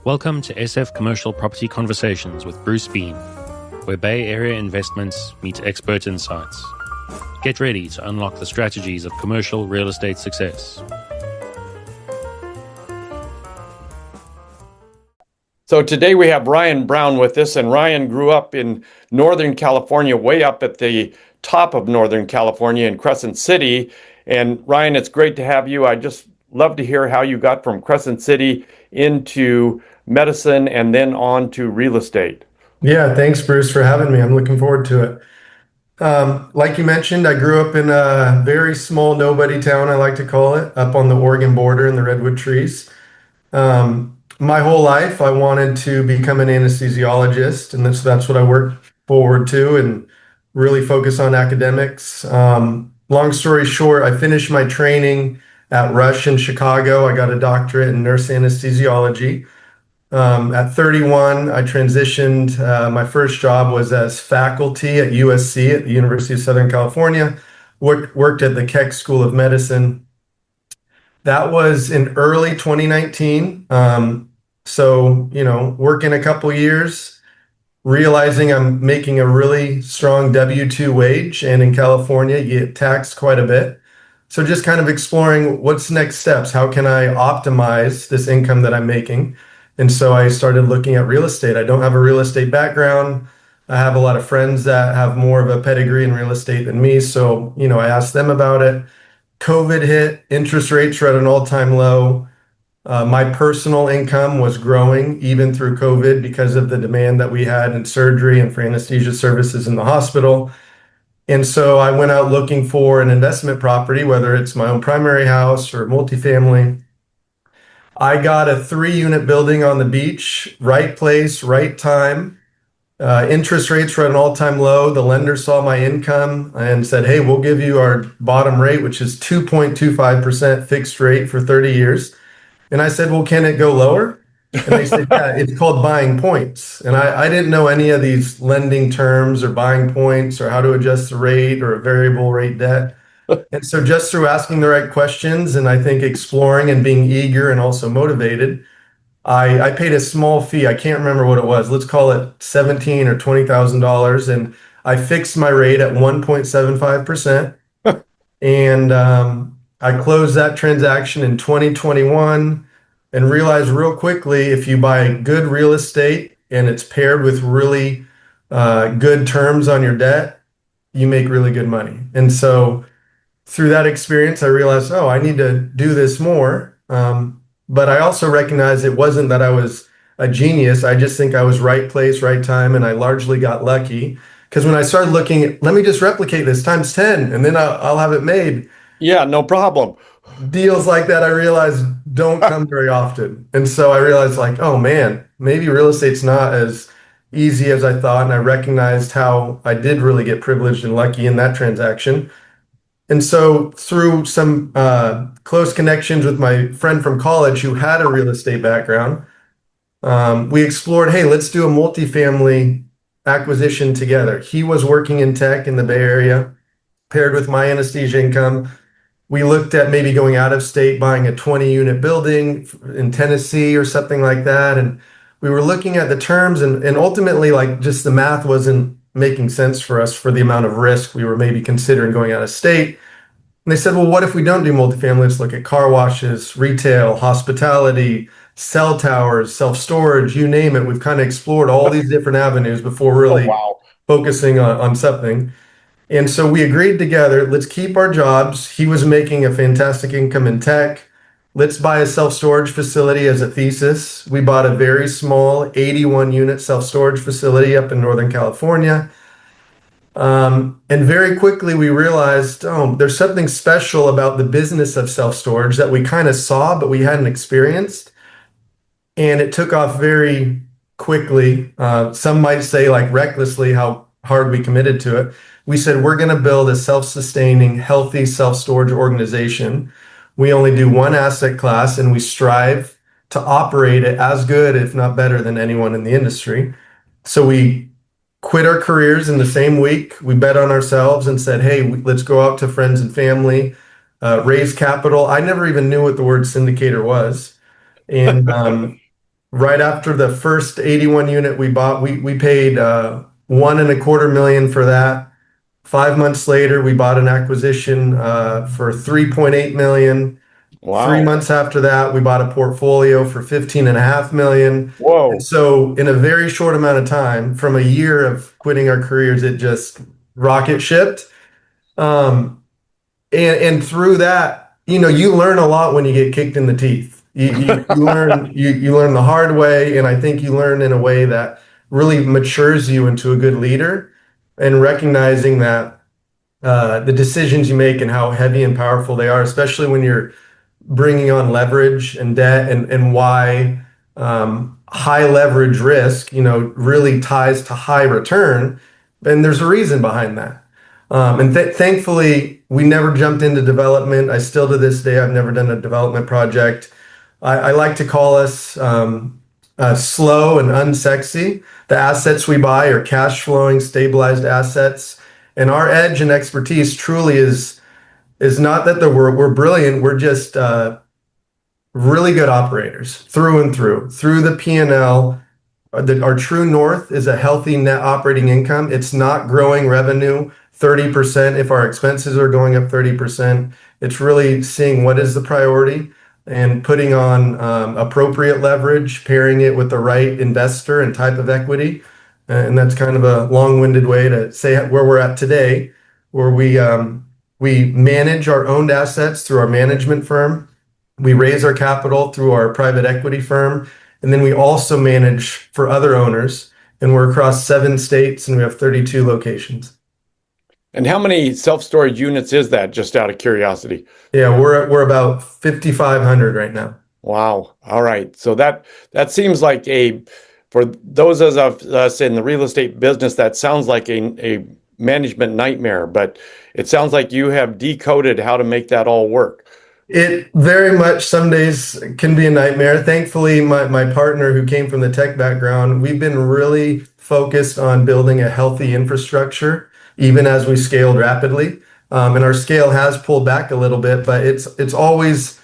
Welcome to SF Commercial Property Conversations with Bruce Bean, where Bay Area investments meet expert insights. Get ready to unlock the strategies of commercial real estate success. So today we have Ryan Brown with us, and Ryan grew up in Northern California, way up at the top of Northern California in Crescent City. And Ryan, it's great to have you. I just love to hear how you got from Crescent City into medicine and then on to real estate. Yeah, thanks, Bruce, for having me. I'm looking forward to it. Like you mentioned, I grew up in a very small nobody town, I like to call it, up on the Oregon border in the redwood trees. My whole life, I wanted to become an anesthesiologist, and that's what I worked forward to and really focus on academics. Long story short, I finished my training at Rush in Chicago. I got a doctorate in nurse anesthesiology. At 31, I transitioned. My first job was as faculty at USC at the University of Southern California. Worked at the Keck School of Medicine. That was in early 2019. Working a couple years, realizing I'm making a really strong W-2 wage, and in California, you get taxed quite a bit. So just kind of exploring what's next steps. How can I optimize this income that I'm making? And so I started looking at real estate. I don't have a real estate background. I have a lot of friends that have more of a pedigree in real estate than me. So, I asked them about it. COVID hit, interest rates were at an all-time low. My personal income was growing even through COVID because of the demand that we had in surgery and for anesthesia services in the hospital. And so I went out looking for an investment property, whether it's my own primary house or multifamily. I got a 3-unit building on the beach, right place, right time. Interest rates were at an all-time low. The lender saw my income and said, hey, we'll give you our bottom rate, which is 2.25% fixed rate for 30 years. And I said, well, can it go lower? And they said, yeah, it's called buying points. And I didn't know any of these lending terms or buying points or how to adjust the rate or a variable rate debt. And so just through asking the right questions and I think exploring and being eager and also motivated, I paid a small fee. I can't remember what it was. Let's call it $17,000 or $20,000. And I fixed my rate at 1.75%. And I closed that transaction in 2021 and realized real quickly, if you buy good real estate and it's paired with really good terms on your debt, you make really good money. And so through that experience, I realized, I need to do this more. But I also recognized it wasn't that I was a genius. I just think I was right place, right time, and I largely got lucky. Because when I started looking at, let me just replicate this times 10, and then I'll have it made. Yeah, no problem. Deals like that, I realized, don't come very often. And so I realized, oh man, maybe real estate's not as easy as I thought. And I recognized how I did really get privileged and lucky in that transaction. And so through some close connections with my friend from college who had a real estate background, we explored, hey, let's do a multifamily acquisition together. He was working in tech in the Bay Area, paired with my anesthesia income. We looked at maybe going out of state, buying a 20-unit building in Tennessee or something like that. And we were looking at the terms and ultimately just the math wasn't making sense for us for the amount of risk we were maybe considering going out of state. And they said, well, what if we don't do multifamily? Let's look at car washes, retail, hospitality, cell towers, self-storage, you name it. We've kind of explored all these different avenues before really focusing on something. And so we agreed together, let's keep our jobs. He was making a fantastic income in tech. Let's buy a self-storage facility as a thesis. We bought a very small 81-unit self-storage facility up in Northern California. And very quickly we realized, there's something special about the business of self-storage that we kind of saw, but we hadn't experienced. And it took off very quickly. Some might say recklessly how hard we committed to it. We said, we're going to build a self-sustaining, healthy self-storage organization. We only do one asset class and we strive to operate it as good, if not better than anyone in the industry. So we quit our careers in the same week. We bet on ourselves and said, hey, let's go out to friends and family, raise capital. I never even knew what the word syndicator was. And right after the first 81 unit we bought, we paid 1.25 million for that. 5 months later, we bought an acquisition for 3.8 million. Three Wow. months after that, we bought a portfolio for 15.5 million. And Whoa. so, in a very short amount of time, from a year of quitting our careers, it just rocket shipped. Um, and through that, you learn a lot when you get kicked in the teeth. You learn the hard way, and I think you learn in a way that really matures you into a good leader, and recognizing that the decisions you make and how heavy and powerful they are, especially when you're bringing on leverage and debt, and why high leverage risk, really ties to high return. And there's a reason behind that. And thankfully, we never jumped into development. I still, to this day, I've never done a development project. I like to call us slow and unsexy. The assets we buy are cash flowing, stabilized assets. And our edge and expertise truly is not that we're brilliant. We're just really good operators through and through the P&L. Our true north is a healthy net operating income. It's not growing revenue 30% if our expenses are going up 30%. It's really seeing what is the priority and putting on appropriate leverage, pairing it with the right investor and type of equity. And that's kind of a long-winded way to say where we're at today, where we manage our owned assets through our management firm. We raise our capital through our private equity firm. And then we also manage for other owners. And we're across 7 states and we have 32 locations. And how many self-storage units is that, just out of curiosity? Yeah, we're about 5,500 right now. Wow. All right. So that seems like for those of us in the real estate business, that sounds like a management nightmare, but it sounds like you have decoded how to make that all work. It very much some days can be a nightmare. Thankfully, my partner who came from the tech background, we've been really focused on building a healthy infrastructure, even as we scaled rapidly. And our scale has pulled back a little bit, but it's always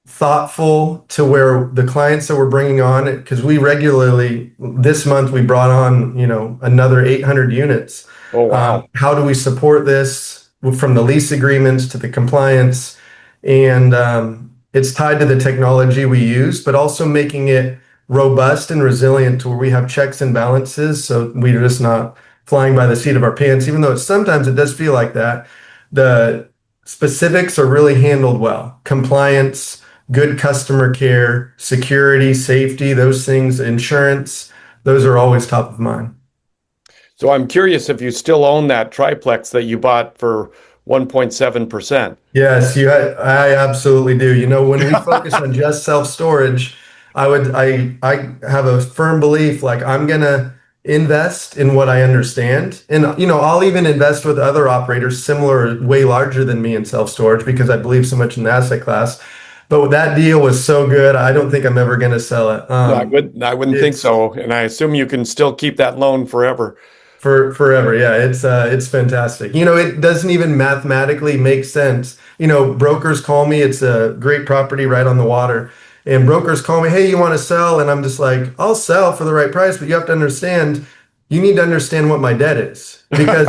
thoughtful to where the clients that we're bringing on, because we regularly, this month we brought on, another 800 units. Oh, wow. How do we support this from the lease agreements to the compliance? And it's tied to the technology we use, but also making it robust and resilient to where we have checks and balances. So we're just not flying by the seat of our pants, even though sometimes it does feel like that. The specifics are really handled well. Compliance, good customer care, security, safety, those things, insurance, those are always top of mind. So I'm curious if you still own that triplex that you bought for 1.7%. Yes, I absolutely do. When we focus on just self-storage, I have a firm belief, like, I'm gonna invest in what I understand. And I'll even invest with other operators similar, way larger than me in self-storage, because I believe so much in the asset class. But that deal was so good, I don't think I'm ever gonna sell it. No, I wouldn't think so. And I assume you can still keep that loan forever. For forever. Yeah, it's fantastic. It doesn't even mathematically make sense. Brokers call me, it's a great property right on the water. And brokers call me, hey, you want to sell? And I'm just like, I'll sell for the right price, but you need to understand what my debt is, because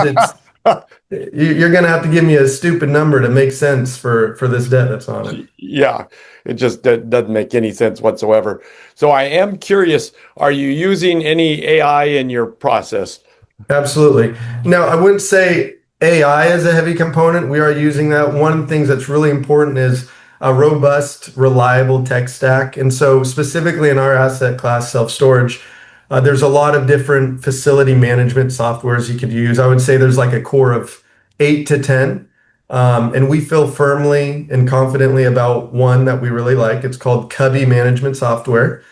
you're going to have to give me a stupid number to make sense for this debt that's on it. Yeah, it just doesn't make any sense whatsoever. So I am curious, are you using any AI in your process? Absolutely. Now, I wouldn't say AI is a heavy component. We are using that. One of the things that's really important is a robust, reliable tech stack. And so specifically in our asset class, self-storage, there's a lot of different facility management softwares you could use. I would say there's like a core of 8 to 10. And we feel firmly and confidently about one that we really like. It's called Cubby Management Software.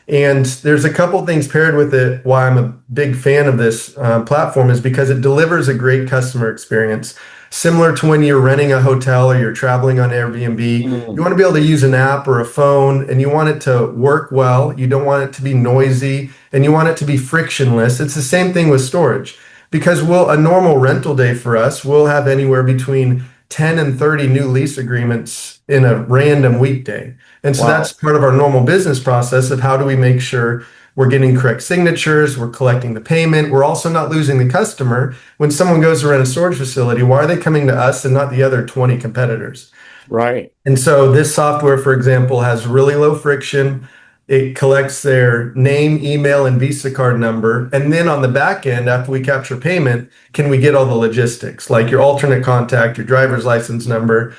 And there's a couple things paired with it. Why I'm a big fan of this platform is because it delivers a great customer experience. Similar to when you're renting a hotel or you're traveling on Airbnb, you want to be able to use an app or a phone, and you want it to work well. You don't want it to be noisy, and you want it to be frictionless. It's the same thing with storage, because a normal rental day for us, we'll have anywhere between 10 and 30 new lease agreements in a random weekday. And so Wow. that's part of our normal business process of how do we make sure we're getting correct signatures, we're collecting the payment, we're also not losing the customer. When someone goes to rent a storage facility, why are they coming to us and not the other 20 competitors? Right. And so this software, for example, has really low friction. It collects their name, email, and Visa card number. And then on the back end, after we capture payment, can we get all the logistics, like your alternate contact, your driver's license number?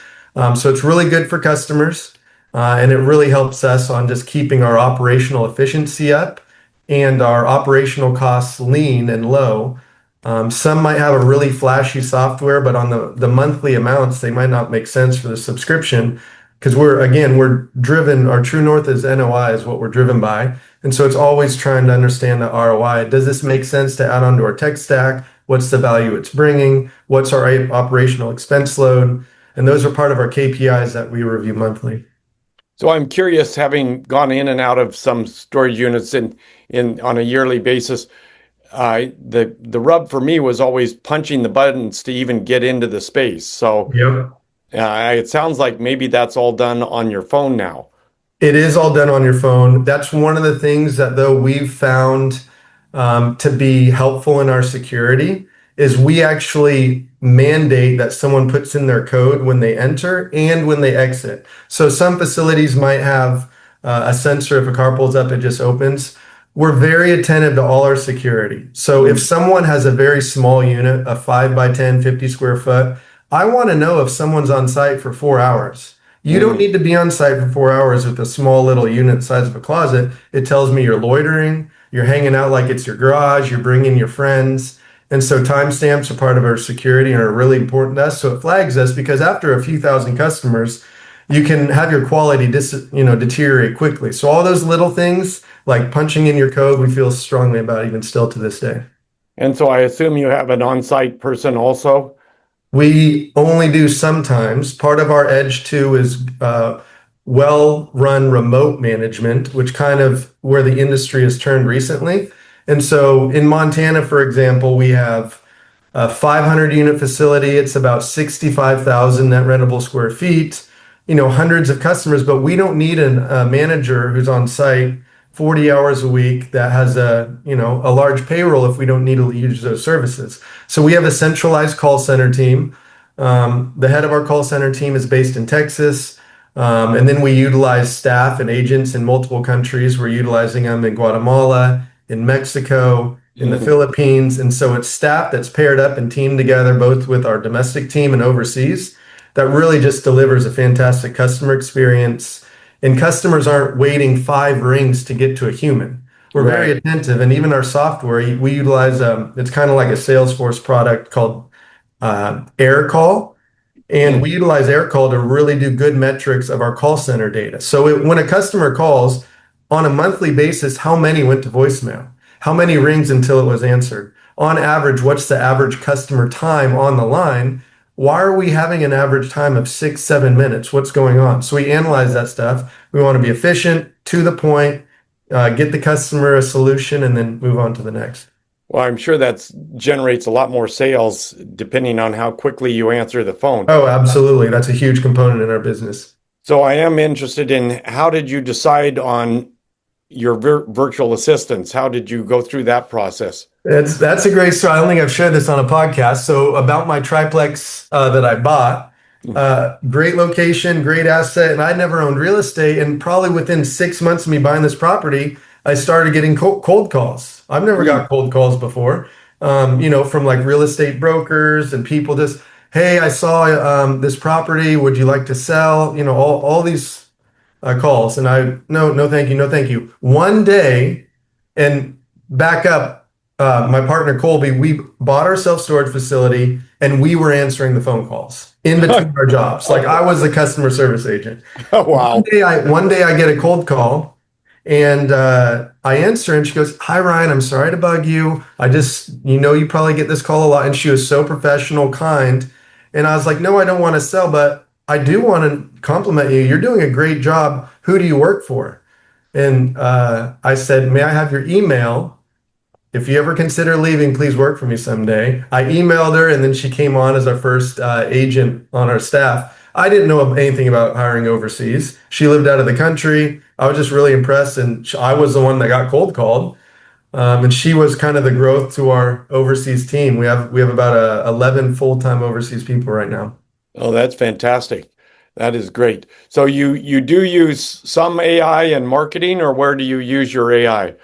So it's really good for customers. And it really helps us on just keeping our operational efficiency up and our operational costs lean and low. Some might have a really flashy software, but on the monthly amounts, they might not make sense for the subscription because we're driven, our true north is NOI is what we're driven by. And so it's always trying to understand the ROI. Does this make sense to add onto our tech stack? What's the value it's bringing? What's our operational expense load? And those are part of our KPIs that we review monthly. So I'm curious, having gone in and out of some storage units in on a yearly basis, the rub for me was always punching the buttons to even get into the space. So Yep. it sounds like maybe that's all done on your phone now. It is all done on your phone. That's one of the things that though we've found to be helpful in our security is we actually mandate that someone puts in their code when they enter and when they exit. So some facilities might have a sensor. If a car pulls up, it just opens. We're very attentive to all our security. So if someone has a very small unit, a 5 by 10, 50 square foot, I want to know if someone's on site for 4 hours. You don't need to be on site for 4 hours with a small little unit the size of a closet. It tells me you're loitering, you're hanging out like it's your garage, you're bringing your friends. And so timestamps are part of our security and are really important to us. So it flags us because after a few thousand customers, you can have your quality deteriorate quickly. So all those little things like punching in your code, we feel strongly about even still to this day. And so I assume you have an on-site person also. We only do sometimes. Part of our edge too is well-run remote management, which kind of where the industry has turned recently. And so in Montana, for example, we have a 500 unit facility. It's about 65,000 net rentable square feet, hundreds of customers, but we don't need a manager who's on site 40 hours a week that has a large payroll if we don't need to use those services. So we have a centralized call center team. The head of our call center team is based in Texas. And then we utilize staff and agents in multiple countries. We're utilizing them in Guatemala, in Mexico, in the Philippines. And so it's staff that's paired up and teamed together both with our domestic team and overseas that really just delivers a fantastic customer experience. And customers aren't waiting 5 rings to get to a human. We're very attentive. And even our software, we utilize, it's kind of like a Salesforce product called AirCall. And we utilize AirCall to really do good metrics of our call center data. So when a customer calls on a monthly basis, how many went to voicemail? How many rings until it was answered? On average, what's the average customer time on the line? Why are we having an average time of 6, 7 minutes? What's going on? So we analyze that stuff. We want to be efficient, to the point, get the customer a solution, and then move on to the next. Well, I'm sure that generates a lot more sales depending on how quickly you answer the phone. Oh, absolutely. That's a huge component in our business. So I am interested in how did you decide on your virtual assistants? How did you go through that process? That's a great story. I don't think I've shared this on a podcast. So about my triplex that I bought, great location, great asset, and I'd never owned real estate. And probably within 6 months of me buying this property, I started getting cold calls. I've never got cold calls before, from like real estate brokers and people just, hey, I saw this property. Would you like to sell? All these calls. And no, thank you. No, thank you. One day, and back up, my partner Colby, we bought our self-storage facility and we were answering the phone calls in between our jobs. Like I was the customer service agent. Oh, wow. One day I get a cold call and I answer and she goes, "Hi, Ryan, I'm sorry to bug you. I just, you probably get this call a lot." And she was so professional, kind. And I was like, "No, I don't want to sell, but I do want to compliment you. You're doing a great job. Who do you work for?" And I said, "May I have your email?" if you ever consider leaving, please work for me someday. I emailed her, and then she came on as our first agent on our staff. I didn't know anything about hiring overseas. She lived out of the country. I was just really impressed, and I was the one that got cold called. And she was kind of the growth to our overseas team. We have about 11 full-time overseas people right now. Oh, that's fantastic. That is great. So you do use some AI in marketing, or where do you use your AI?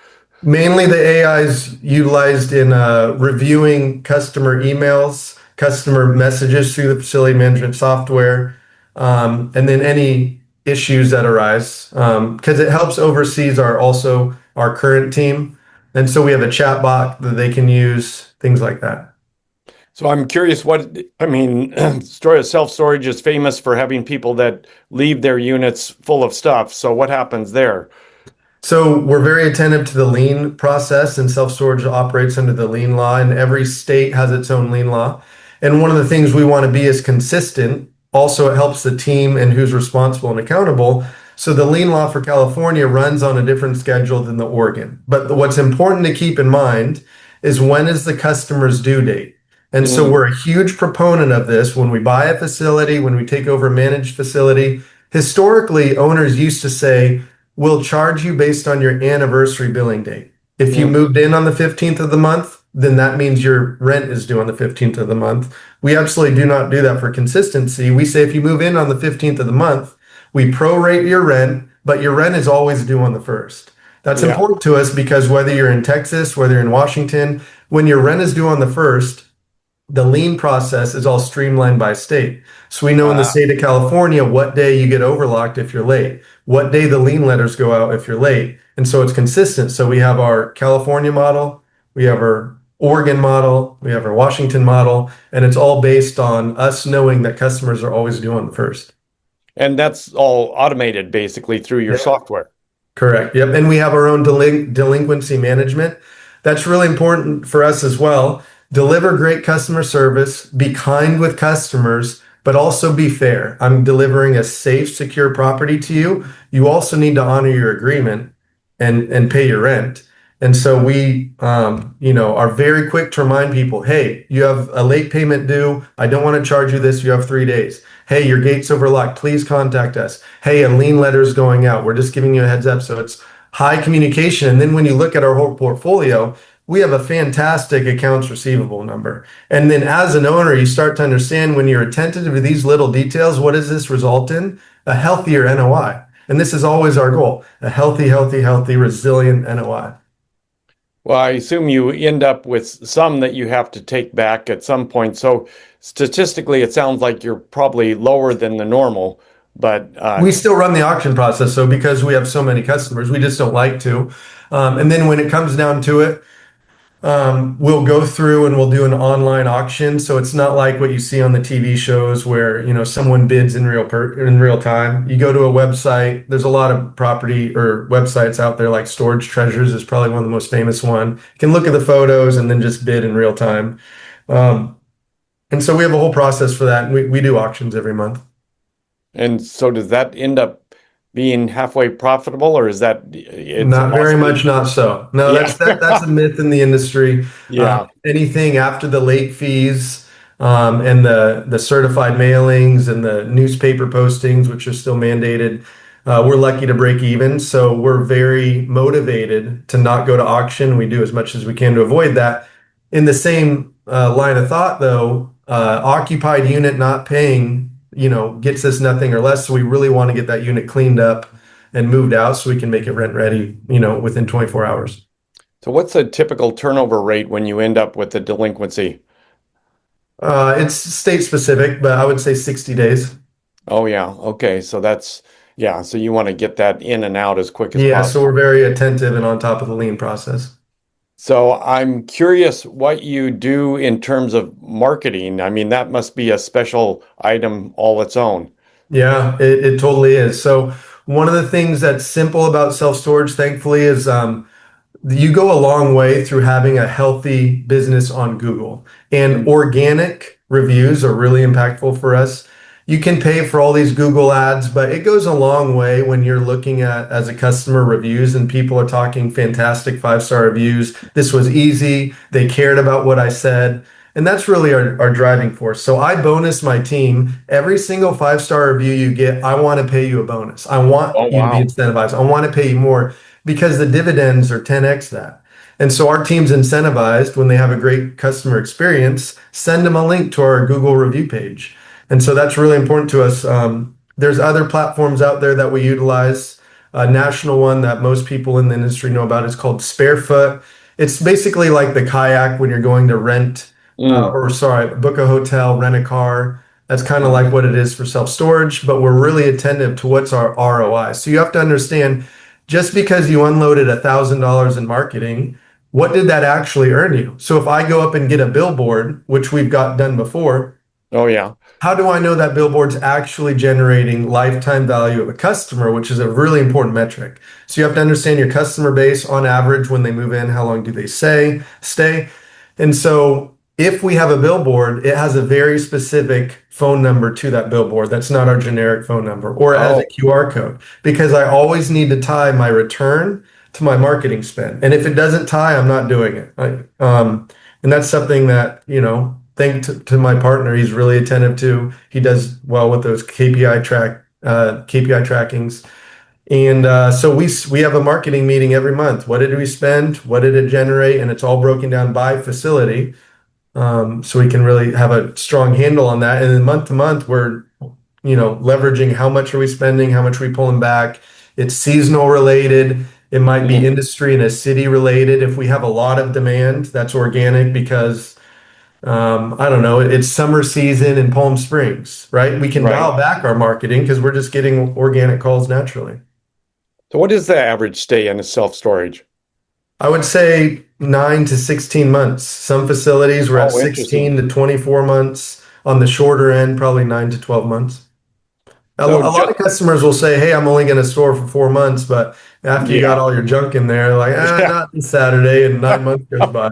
Mainly the AI is utilized in reviewing customer emails, customer messages through the facility management software, and then any issues that arise, because it helps oversees our current team. And so we have a chat bot that they can use, things like that. So I'm curious I mean, self-storage is famous for having people that leave their units full of stuff. So what happens there? So we're very attentive to the lien process, and self-storage operates under the lien law, and every state has its own lien law. And one of the things we want to be is consistent. Also, it helps the team and who's responsible and accountable. So the lien law for California runs on a different schedule than the Oregon. But what's important to keep in mind is when is the customer's due date? And so Mm, we're a huge proponent of this when we buy a facility, when we take over a managed facility. Historically, owners used to say, we'll charge you based on your anniversary billing date. If you mm, moved in on the 15th of the month, then that means your rent is due on the 15th of the month. We absolutely do not do that for consistency. We say if you move in on the 15th of the month, we prorate your rent, but your rent is always due on the first. That's yeah. important to us because whether you're in Texas, whether you're in Washington, when your rent is due on the first, the lien process is all streamlined by state. So we know in the Ah, state of California what day you get overlocked if you're late, what day the lien letters go out if you're late. And so it's consistent. So we have our California model, we have our Oregon model, we have our Washington model, and it's all based on us knowing that customers are always due on the first. and that's all automated basically through your software. Correct. Yep. And we have our own delinquency management. That's really important for us as well. Deliver great customer service, be kind with customers, but also be fair. I'm delivering a safe, secure property to you. You also need to honor your agreement and pay your rent. And so we, are very quick to remind people, hey, you have a late payment due. I don't want to charge you this. You have 3 days. Hey, your gate's overlocked. Please contact us. Hey, a lien letter's going out. We're just giving you a heads up. So it's high communication. And then when you look at our whole portfolio, we have a fantastic accounts receivable number. And then as an owner, you start to understand when you're attentive to these little details, what does this result in? A healthier NOI. And this is always our goal, a healthy, resilient NOI. Well, I assume you end up with some that you have to take back at some point. So statistically, it sounds like you're probably lower than the normal, but We still run the auction process. So because we have so many customers, we just don't like to. And then when it comes down to it, we'll go through and we'll do an online auction. So it's not like what you see on the TV shows where, someone bids in real time. You go to a website. There's a lot of property or websites out there like Storage Treasures is probably one of the most famous one. You can look at the photos and then just bid in real time. Um, and so we have a whole process for that. And we do auctions every month. and so does that end up being halfway profitable, or is that it's Not very mostly, much, not so. No, yeah, that's a myth in the industry. yeah. Anything after the late fees, and the certified mailings and the newspaper postings, which are still mandated, we're lucky to break even. So we're very motivated to not go to auction. We do as much as we can to avoid that. In the same line of thought, though, occupied unit not paying, gets us nothing or less. So we really want to get that unit cleaned up and moved out so we can make it rent ready, within 24 hours. So what's a typical turnover rate when you end up with the delinquency? It's state specific, but I would say 60 days. Oh yeah, okay. So that's yeah. So you want to get that in and out as quick as Yeah, so we're possible. very attentive and on top of the lien process. So I'm curious what you do in terms of marketing. I mean, that must be a special item all its own. Yeah, it totally is. So one of the things that's simple about self-storage, thankfully, is you go a long way through having a healthy business on Google. And Mm, organic reviews are really impactful for us. You can pay for all these Google ads, but it goes a long way when you're looking at as a customer reviews and people are talking fantastic 5-star reviews. This was easy. They cared about what I said. And that's really our driving force. So I bonus my team. Every single 5-star review you get, I want to pay you a bonus. I want Oh, you to be wow. incentivized. I want to pay you more because the dividends are 10x that. And so our team's incentivized when they have a great customer experience, send them a link to our Google review page. And so that's really important to us. There's other platforms out there that we utilize. A national one that most people in the industry know about is called Sparefoot. It's basically like the kayak when you're going to rent, Mm, or sorry, book a hotel, rent a car. That's kind of like what it is for self-storage, but we're really attentive to what's our ROI. So you have to understand, just because you unloaded $1,000 in marketing, what did that actually earn you? So if I go up and get a billboard, which we've got done before, oh, yeah. how do I know that billboard's actually generating lifetime value of a customer, which is a really important metric? So you have to understand your customer base on average when they move in, how long do they stay? And so if we have a billboard, it has a very specific phone number to that billboard. That's not our generic phone number, or it has a Oh, QR code, because I always need to tie my return to my marketing spend. And if it doesn't tie, I'm not doing it. And that's something that, thank to my partner, he's really attentive to. He does well with those KPI trackings. And so we have a marketing meeting every month. What did we spend? What did it generate? And it's all broken down by facility, so we can really have a strong handle on that. And then month to month, we're leveraging how much are we spending, how much are we pulling back. It's seasonal related. It might be mm, industry and a city related. If we have a lot of demand, that's organic because I don't know, it's summer season in Palm Springs, right? We can right. dial back our marketing because we're just getting organic calls naturally. So what is the average stay in a self-storage? I would say 9 to 16 months. Some facilities were at Oh, interesting. 16 to 24 months. On the shorter end, probably 9 to 12 months. A So lot just, of customers will say, "Hey, I'm only going to store for 4 months," but after you got yeah. all your junk in there, like, Yeah. not this Saturday, and 9 months goes by.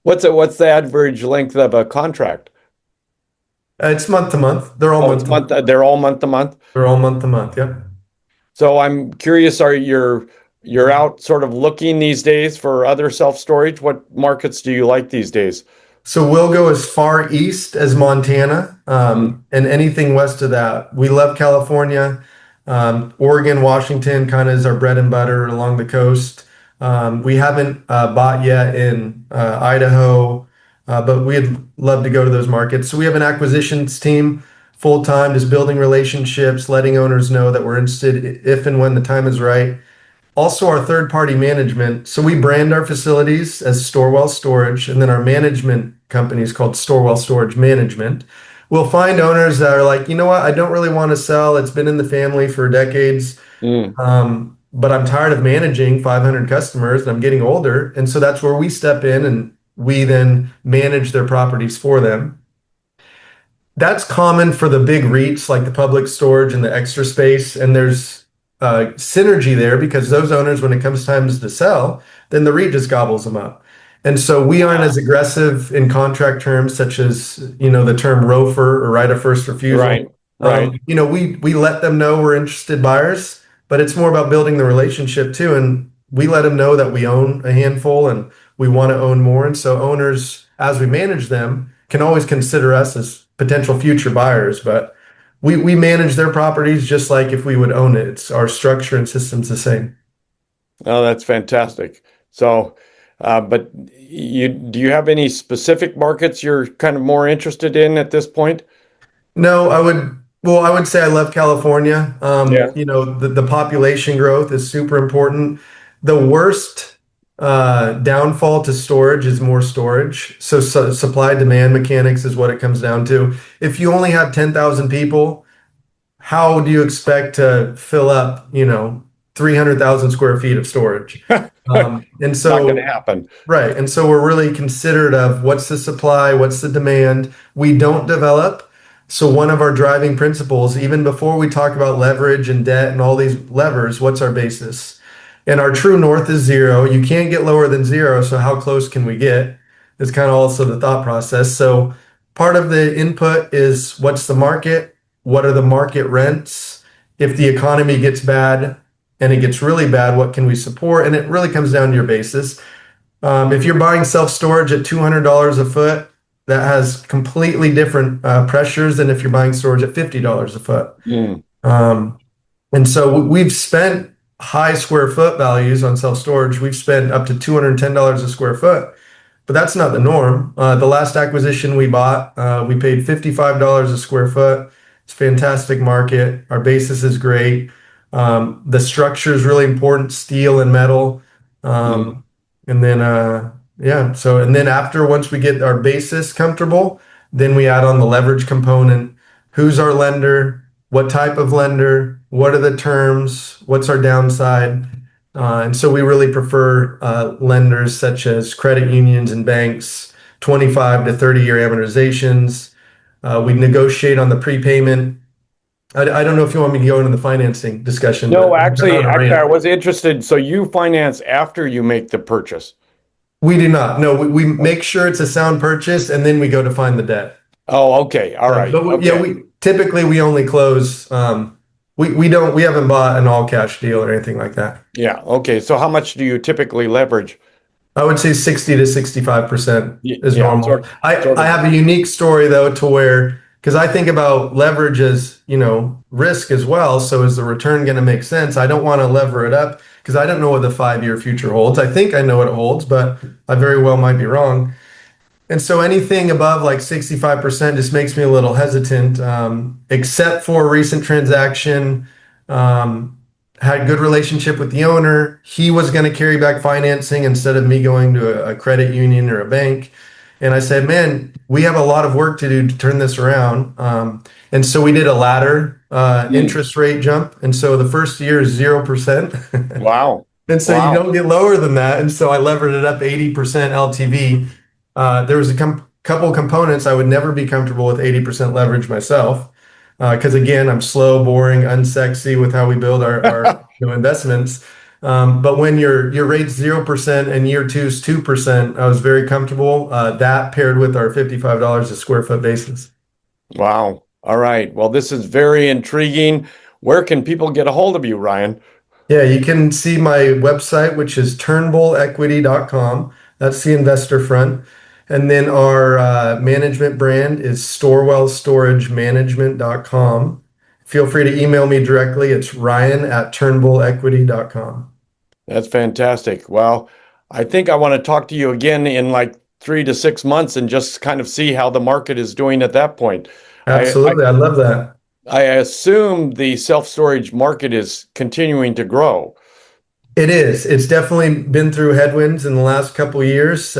What's the average length of a contract? It's month to month. They're all Oh, month it's to month. they're all month to month. They're all month to month. Yeah. So I'm curious, you're out sort of looking these days for other self-storage? What markets do you like these days? So we'll go as far east as Montana, Mm, and anything west of that. We love California. Oregon, Washington kind of is our bread and butter along the coast. We haven't bought yet in Idaho, but we'd love to go to those markets. So we have an acquisitions team full time, just building relationships, letting owners know that we're interested if and when the time is right. Also, our third party management. So we brand our facilities as Storewell Storage, and then our management company is called Storewell Storage Management. We'll find owners that are like, you know what, I don't really want to sell. It's been in the family for decades, mm. but I'm tired of managing 500 customers and I'm getting older. And so that's where we step in and we then manage their properties for them. That's common for the big REITs like the Public Storage and the Extra Space, and there's synergy there because those owners, when it comes times to sell, then the REIT just gobbles them up. And so we aren't as aggressive in contract terms, such as the term ROFR or right of first Right, refusal. right. We let them know we're interested buyers, but it's more about building the relationship too. And we let them know that we own a handful and we want to own more. And so owners, as we manage them, can always consider us as potential future buyers. But we manage their properties just like if we would own it. It's our structure and system's the same. Oh, that's fantastic. So, but do you have any specific markets you're kind of more interested in at this point? No, I would say I love California. Yeah. The population growth is super important. The worst downfall to storage is more storage. So supply demand mechanics is what it comes down to. If you only have 10,000 people, how do you expect to fill up, 300,000 square feet of storage? And Not going to so happen. Right. And so we're really considerate of what's the supply, what's the demand. We don't develop. So one of our driving principles, even before we talk about leverage and debt and all these levers, what's our basis? And our true north is zero. You can't get lower than zero. So how close can we get? Is kind of also the thought process. So part of the input is what's the market? what are the market rents? If the economy gets bad and it gets really bad, what can we support? And it really comes down to your basis. If you're buying self-storage at $200 a foot, that has completely different pressures than if you're buying storage at $50 a foot. Um, and so we've spent high square foot values on self-storage. We've spent up to $210 a square foot, but that's not the norm. The last acquisition we bought, we paid $55 a square foot. It's a fantastic market. Our basis is great. The structure is really important, steel and metal. And then, and then after, once we get our basis comfortable, then we add on the leverage component. Who's our lender? What type of lender? What are the terms? What's our downside? And so we really prefer lenders such as credit unions and banks, 25 to 30-year amortizations. We negotiate on the prepayment. I don't know if you want me to go into the financing discussion. No, actually, I was interested. So you finance after you make the purchase? We do not. No, we make sure it's a sound purchase, and then we go to find the debt. Oh, okay. All right. But okay. yeah, we only close. We haven't bought an all cash deal or anything like that. Yeah. Okay. So how much do you typically leverage? I would say 60 to 65% is normal. Sort of. I have a unique story though, to where, because I think about leverage as, risk as well. So is the return going to make sense? I don't want to lever it up because I don't know what the 5-year future holds. I think I know what it holds, but I very well might be wrong. And so anything above like 65% just makes me a little hesitant, except for a recent transaction. Had good relationship with the owner. He was going to carry back financing instead of me going to a credit union or a bank. And I said, man, we have a lot of work to do to turn this around. And so we did a ladder interest rate jump. And so the first year is 0%. Wow. And so you don't get lower than that. And so I levered it up 80% LTV. There was a couple components. I would never be comfortable with 80% leverage myself. Because again, I'm slow, boring, unsexy with how we build our investments. But when your rate's 0% and year two is 2%, I was very comfortable. That paired with our $55 a square foot basis. Wow. All right. Well, this is very intriguing. Where can people get a hold of you, Ryan? Yeah, you can see my website, which is turnbullequity.com. That's the investor front. And then our management brand is storewellstoragemanagement.com. Feel free to email me directly. It's ryan@turnbullequity.com. That's fantastic. Well, I think I want to talk to you again in like 3 to 6 months and just kind of see how the market is doing at that point. Absolutely. I love that. I assume the self-storage market is continuing to grow. It is. It's definitely been through headwinds in the last couple of years.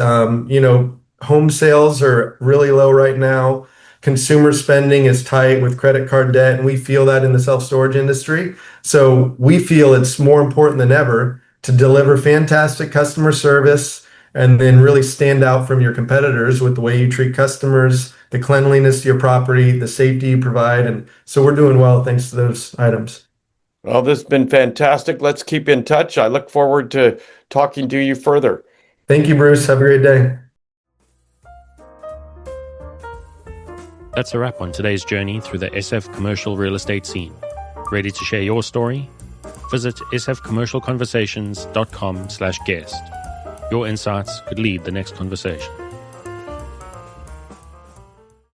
Home sales are really low right now. Consumer spending is tight with credit card debt, and we feel that in the self-storage industry. So we feel it's more important than ever to deliver fantastic customer service and then really stand out from your competitors with the way you treat customers, the cleanliness of your property, the safety you provide. And so we're doing well thanks to those items. Well, this has been fantastic. Let's keep in touch. I look forward to talking to you further. Thank you, Bruce. Have a great day. That's a wrap on today's journey through the SF commercial real estate scene. Ready to share your story? Visit sfcommercialconversations.com/guest. Your insights could lead the next conversation.